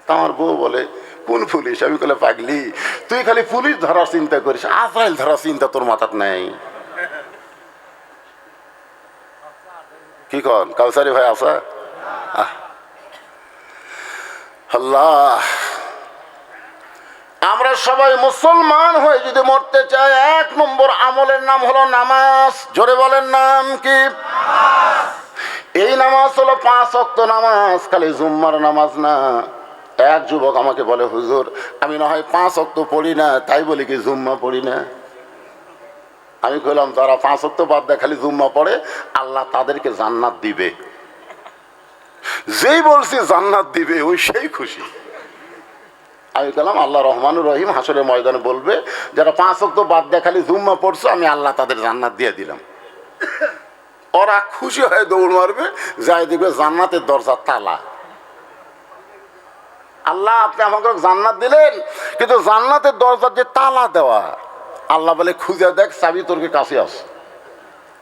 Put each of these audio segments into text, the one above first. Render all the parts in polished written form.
তা আমার বউ বলে, কোন পুলিশ? আমি বলে, পাগলি, তুই খালি পুলিশ ধরার চিন্তা করিস, আজরাইল ধরার চিন্তা তোর মাথাত নেই। কি কন কাউসারি ভাই আসা? আল্লাহ, আমরা সবাই মুসলমান হয়ে যদি মরতে চাই, 1 নম্বর আমলের নাম হলো নামাজ। জোরে বলেন, নাম কি? এই নামাজ হলো 5 ওয়াক্ত নামাজ, খালি জুম্মার নামাজ না। এক যুবক আমাকে বলে, হুজুর, আমি না হয় 5 ওয়াক্ত পড়ি না, তাই বলি কি জুম্মা পড়ি না? আমি বললাম, যারা 5 ওয়াক্ত বাদ দেয় খালি জুম্মা পড়ে, আল্লাহ তাদেরকে জান্নাত দিবে। যেই বলছি জান্নাত দিবে, ওই সেই খুশি। আমি বললাম, আল্লাহ রহমানুর রহিম হাসরের ময়দানে বলবে, যারা 5 ওয়াক্ত বাদ দেয় খালি জুম্মা পড়ছো, আমি আল্লাহ তাদের জান্নাত দিয়ে দিলাম। ওরা খুশি হয়ে দৌড় মারবে, যাই দেখবে জান্নাতের দরজা তালা। আল্লাহ, আপনি আমাকে জান্নাত দিলেন, কিন্তু জান্নাতের দরজার যে তালা দেওয়া, আল্লাহ বলে, খুঁজে দেখ, চাবি তোর কাছে আছে।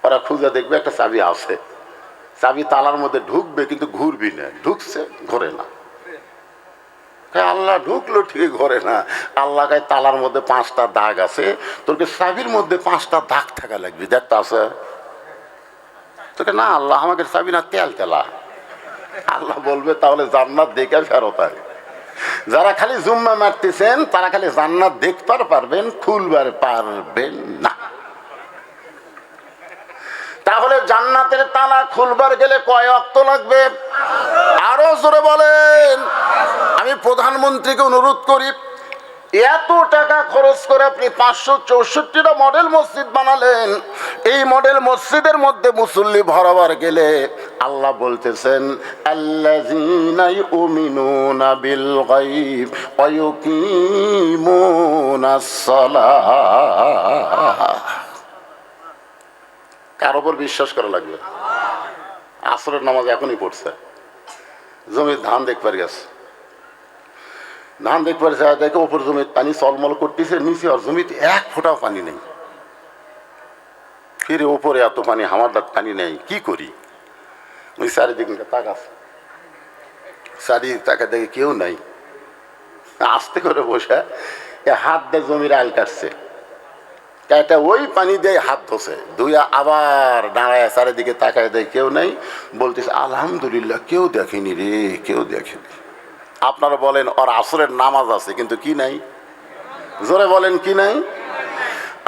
ওরা খুঁজে দেখবে একটা চাবি আছে, চাবি তালার মধ্যে ঢুকবে, কিন্তু ঘুরবি না। ঢুকছে, ঘোরে না। আল্লাহ ঢুকলো ঠিক, ঘোরে না। আল্লাহ কায় তালার মধ্যে 5টা দাগ আছে, তোকে চাবির মধ্যে 5টা দাগ থাকা লাগবে। দেখতে আছে তোকে? না আল্লাহ, আমাকে চাবি না, তেল তেলা। আল্লাহ বলবে, তাহলে জান্নাত দেখে ফেরত আয়। যারা খালি জুম্মা মারতেছেন, তারা খালি জান্নাত দেখতে পারবেন, খুলবার পারবেন না। তাহলে জান্নাতের তালা খুলবার গেলে কয় ওয়াক্ত লাগবে? আরো জোরে বলেন। আমি প্রধানমন্ত্রীকে অনুরোধ করি, এত টাকা খরচ করে আপনি 564টা মডেল মসজিদ বানালেন, এই মডেল মসজিদের মধ্যে মুসল্লি ভরাবার গেলে আল্লাহ বলতেছেন, আল্লাযীনা ইউমিনুনা বিল গায়ব ওয়া ইউকিমুনাস সালাহ। কার উপর বিশ্বাস করা লাগবে? আসরের নামাজ এখনই পড়ছে, জমির ধান দেখবার গেছে, ধান দেখবার যায়, দেখে ওপর জমির পানি চলমল করতেছে, নিচে আর জমিতে 1 ফোঁটাও পানি নেই। ফিরে ওপরে এত পানি, আমার পানি নেই, কি করি? ওই চারিদিকে তাকাছে, চারিদিকে তাকা দেখে কেউ নাই। আস্তে করে বসে হাত দিয়ে জমির আল কাটছে, এটা ওই পানি দিয়ে হাত ধোছে, ধুইয়া আবার দাঁড়ায় চারিদিকে তাকায় দেয় কেউ নাই। বলতেছে, আলহামদুলিল্লাহ, কেউ দেখেনি রে, কেউ দেখেনি। আপনারা বলেন, ওর আসরের নামাজ আছে, কিন্তু কি নাই? জোরে বলেন, কি নাই?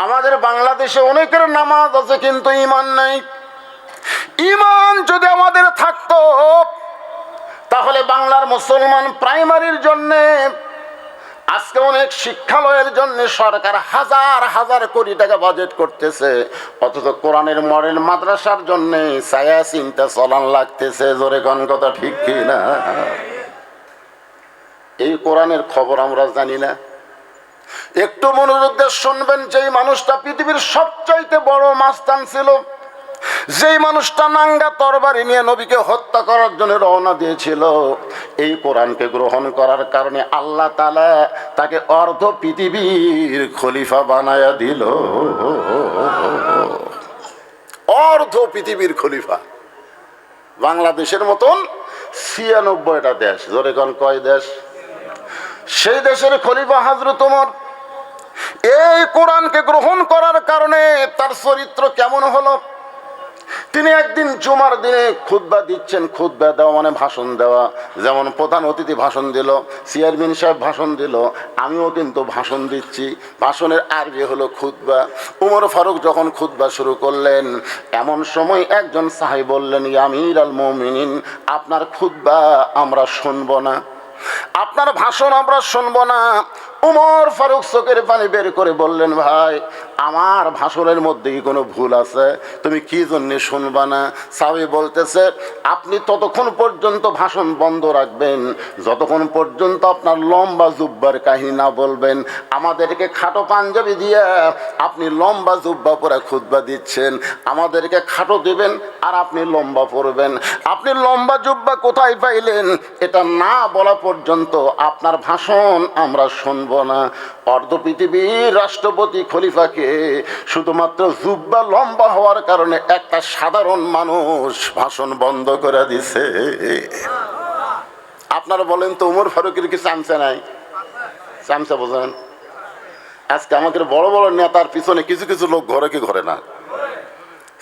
আমাদের বাংলাদেশে অনেকের নামাজ আছে, কিন্তু ঈমান নাই। ঈমান যদি আমাদের থাকতো, তাহলে বাংলার মুসলমান প্রাইমারির জন্যে, আজকে অনেক শিক্ষালয়ের জন্য সরকার হাজার হাজার কোটি টাকা বাজেট করতেছে, অথচ কোরআনের মডেল মাদ্রাসার জন্য ছায়া চিন্তা চলান লাগতেছে। জোরে কোন কথা ঠিক কি না? এই কোরআনের খবর আমরা জানি না। একটু মনোযোগ দিয়ে শুনবেন, যেই মানুষটা পৃথিবীর সবচাইতে বড় মাস্তান ছিল, যেই মানুষটা নাঙ্গা তরবারি নিয়ে নবীকে হত্যা করার জন্য রওনা দিয়েছিল, এই কোরআনকে গ্রহণ করার কারণে আল্লাহ তাআলা তাকে অর্ধ পৃথিবীর খলিফা বানায়া দিল। অর্ধ পৃথিবীর খলিফা। বাংলাদেশের মতন 96টা দেশ, জোরে কোন কয় দেশ? সেই দেশের খলিফা হযরত ওমর এই কোরআনকে গ্রহণ করার কারণে তার চরিত্র কেমন হলো? তিনি একদিন জুমার দিনে খুতবা দিচ্ছেন। খুতবা দেওয়া মানে ভাষণ দেওয়া। যেমন প্রধান অতিথি ভাষণ দিল, চেয়ারম্যান সাহেব ভাষণ দিল, আমিও কিন্তু ভাষণ দিচ্ছি। ভাষণের আরবি হলো খুতবা। উমর ফারুক যখন খুতবা শুরু করলেন, এমন সময় একজন সাহাবী বললেন, ইয়া আমিরুল মুমিনিন, আপনার খুতবা আমরা শুনব না, আপনার ভাষণ আমরা শুনবো না। উমর ফারুক চোখের পানি বের করে বললেন, ভাই, আমার ভাষণের মধ্যে কি কোনো ভুল আছে? তুমি কি জন্য শুনবা না? সাহাবী বলতেছে, আপনি ততক্ষণ পর্যন্ত ভাষণ বন্ধ রাখবেন যতক্ষণ পর্যন্ত আপনার লম্বা জুব্বার কাহিনী না বলবেন। আমাদেরকে খাটো পাঞ্জাবি দিয়ে আপনি লম্বা জুব্বা পরে খুতবা দিচ্ছেন, আমাদেরকে খাটো দিবেন আর আপনি লম্বা পরবেন। আপনি লম্বা জুব্বা কোথায় পাইলেন? এটা না বলা পর্যন্ত আপনার ভাষণ আমরা শুনব না। অর্ধ পৃথিবীর রাষ্ট্রপতি খলিফাকে শুধুমাত্র জুব্বা লম্বা হওয়ার কারণে একটা সাধারণ মানুষ ভাষণ বন্ধ করে দিছে। আপনারা বলেন তো উমর ফারুকের কি চামচা নাই? চামচা বোঝেন? আজকে আমাদের বড় বড় নেতার পিছনে কিছু কিছু লোক ঘরে কি ঘরে না।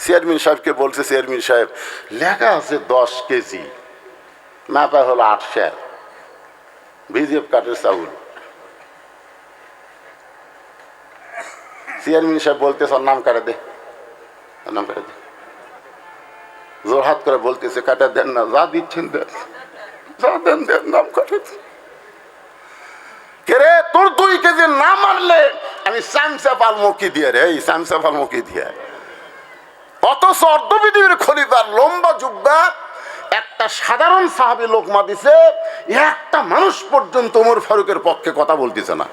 চেয়ারম্যান সাহেবকে বলছে, চেয়ারম্যান সাহেব লেখা আছে 10 কেজি, মাপা হলো 8 সের বিজেপি কাঠের চাউল। চেয়ারম্যান সাহেব বলতেছে নাম কাটে দে, নাম কাটে দে। জোরহাত করে বলতেছে কাটা দেন না, যা দিচ্ছেন দেন, যা দেন দেন, নাম কাটে। কে রে তোর 2 কেজি না মারলে আমি চামচা পালমো কি দিয়ে রে? এই চামচা পালমো কি দিয়ে? অথচ অর্ধপৃথিবীর খলিফার লম্বা জুব্বা একটা সাধারণ সাহাবী লোকমা দিছে, একটা মানুষ পর্যন্ত ওমর ফারুকের পক্ষে কথা বলতেছে না।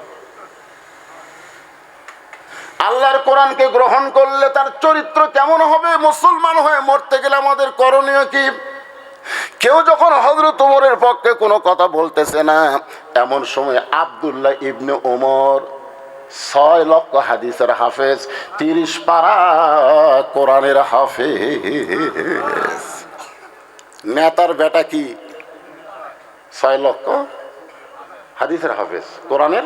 আল্লাহর কোরআনকে গ্রহণ করলে তার চরিত্র কেমন হবে? মুসলমান হয়ে মরতে গেলে আমাদের করণীয় কি? কেউ যখন হযরত ওমরের পক্ষে কোনো কথা বলতেছে না, এমন সময় আব্দুল্লাহ ইবনে ওমর 6 লক্ষ হাদিসের হাফেজ, 30 পারা কোরআনের হাফেজ। নেতার বেটা কি 6 লক্ষ হাদিসের হাফেজ কোরআনের?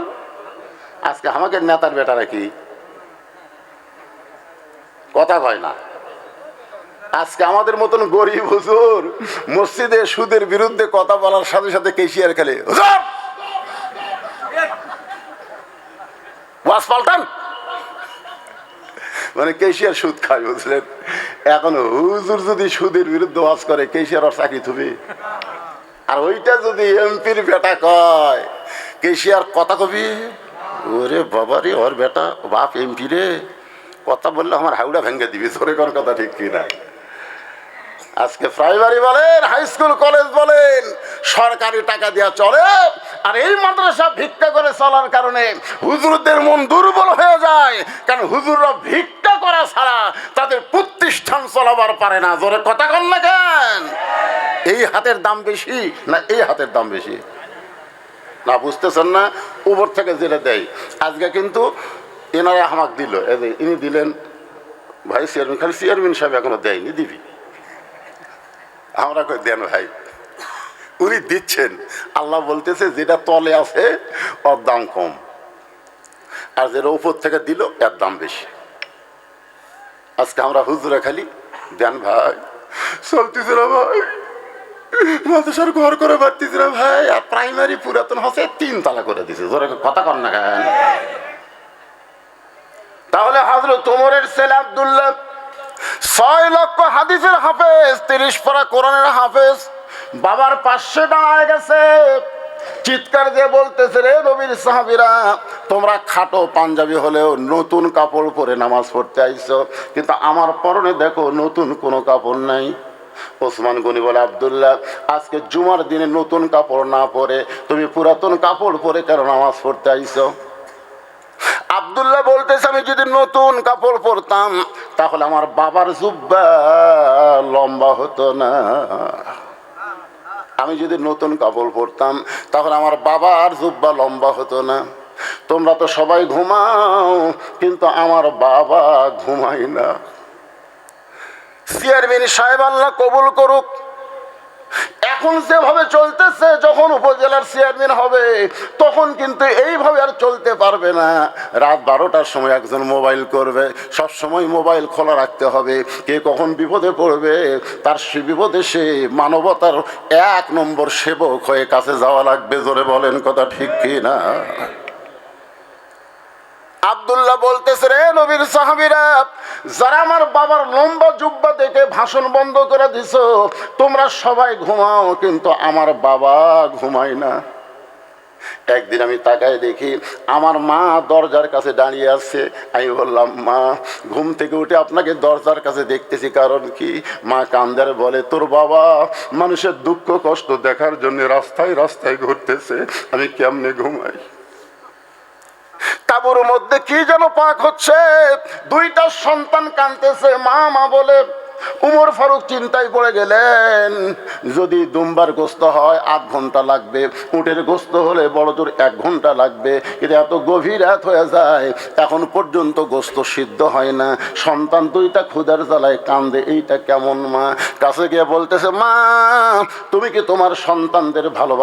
আজকে আমাকে নেতার বেটারা কি কথা কয় না। আজকে আমাদের মতন গরিব হুজুর মসজিদে সুদের বিরুদ্ধে কথা বলার সাথে সাথে কেশিয়ার খেলে, হুজুর ওয়াজ পাল্টান, মানে কেশিয়ার সুদ খায়, বুঝলেন? এখন হুজুর যদি সুদের বিরুদ্ধে ওয়াজ করে, কেশিয়ার ওর চাকরি থুবি। আর ওইটা যদি এমপির বেটা কয়, কেশিয়ার কথা কবি, ওরে বাবা রে, ওর বেটা বাপ এমপি রে, কথা বললে আমার হাউড়া ভেঙে দিবি। তোরে কোন কথা ঠিক কিনা? আজকে প্রাইমারি বলেন, হাই স্কুল কলেজ বলেন, সরকারি টাকা দিয়া চলে। আর এই মাদ্রাসা ভিক্ষা করে চলার কারণে হুজুরদের মন দুর্বল হয়ে যায়, কারণ হুজুররা ভিক্ষা করা ছাড়া তাদের প্রতিষ্ঠান চলাবার পারে না। জোরে কথা কন না কেন? এই হাতের দাম বেশি না এই হাতের দাম বেশি? না বুঝতেছেন না? উপর থেকে যেটা দেয়, আজকে কিন্তু এনারা আমাকে দিল, ইনি দিলেন ভাই চেয়ারম্যান, খালি চেয়ারম্যান সাহেব এখনো দেয়নি, দিবি। আমরা কই দেন ভাই, উনি দিচ্ছেন। আল্লাহ বলতেছে যেটা তলে আছে ওর দাম কম, আর যেটা উপর থেকে দিল এর দাম বেশি। আজকে আমরা হুজুরা খালি দেন ভাই, চলতেছে না ভাই, মাদ্রাসার ঘর করে বাড়তেছে না ভাই, আর প্রাইমারি পুরাতন হচ্ছে 3 তালা করে দিছে। জোরে কথা কন না কেন? তাহলে হযরত ওমরের ছেলে আব্দুল্লাহ 6 লক্ষ হাদিসের হাফেজ, 30 পারা কোরআনের হাফেজ, বাবার পাশে দাঁড়ায় গেছে, চিৎকার দিয়ে বলতেছে, রে নবীর সাহাবীরা, তোমরা খাটো পাঞ্জাবি হলেও নতুন কাপড় পরে নামাজ পড়তে আইছো, কিন্তু আমার পরনে দেখো নতুন কোনো কাপড় নাই। ওসমান গনি বলে, আব্দুল্লাহ আজকে জুমার দিনে নতুন কাপড় না পরে তুমি পুরাতন কাপড় পরে কেন নামাজ পড়তে আইছো? আব্দুল্লাহ বলতেছে, আমি যদি নতুন কাপড় পরতাম তাহলে আমার বাবার জুব্বা লম্বা হতো না। আমি যদি নতুন কাপড় পরতাম তাহলে আমার বাবার জুব্বা লম্বা হতো না। তোমরা তো সবাই ঘুমাও, কিন্তু আমার বাবা ঘুমাই না। চেয়ারম্যান সাহেব আল্লাহ কবুল করুক, এখন যেভাবে চলতেছে, যখন উপজেলার চেয়ারম্যান হবে তখন কিন্তু এইভাবে আর চলতে পারবে না। রাত 12টার সময় একজন মোবাইল করবে, সব সময় মোবাইল খোলা রাখতে হবে। কে কখন বিপদে পড়বে, তার সে বিপদে সে মানবতার 1 নম্বর সেবক হয়ে কাছে যাওয়া লাগবে। জোরে বলেন কথা ঠিক কি না? আব্দুল্লাহ বলতেছে, রে নবীর সাহাবীরা, যারা আমার বাবার লম্বা জুব্বা দেখে ভাষণ বন্ধ করে দিছো, তোমরা সবাই ঘুমাও, কিন্তু আমার বাবা ঘুমায় না। একদিন আমি তাকায় দেখি আমার মা দরজার কাছে দাঁড়িয়ে আছে। আমি বললাম, মা ঘুম থেকে উঠে আপনাকে দরজার কাছে দেখতেছি, কারণ কি? মা কান্দারে বলে, তোর বাবা মানুষের দুঃখ কষ্ট দেখার জন্য রাস্তায় রাস্তায় ঘুরতেছে, আমি কেমনে ঘুমাই? তাবুর মধ্যে কি যেন পাক হচ্ছে, 2টা সন্তান কাঁদতেছে, মা মা বলে। উমর ফারুক চিন্তায় পড়ে গেলেন, যদি দুম্বার গোস্ত হয় 8 ঘন্টা লাগবে, উটের গোস্ত হলে বড় জোর 1 ঘন্টা লাগবে, কিন্তু এত গভীর রাত হয়ে যায়, এখন পর্যন্ত গোস্ত সিদ্ধ হয় না। সন্তান 2টা ক্ষুধার জ্বালায় কান্দে, এইটা কেমন মা? কাছে গিয়ে বলতেছে, মা তুমি কি তোমার সন্তানদের ভালোবাসো?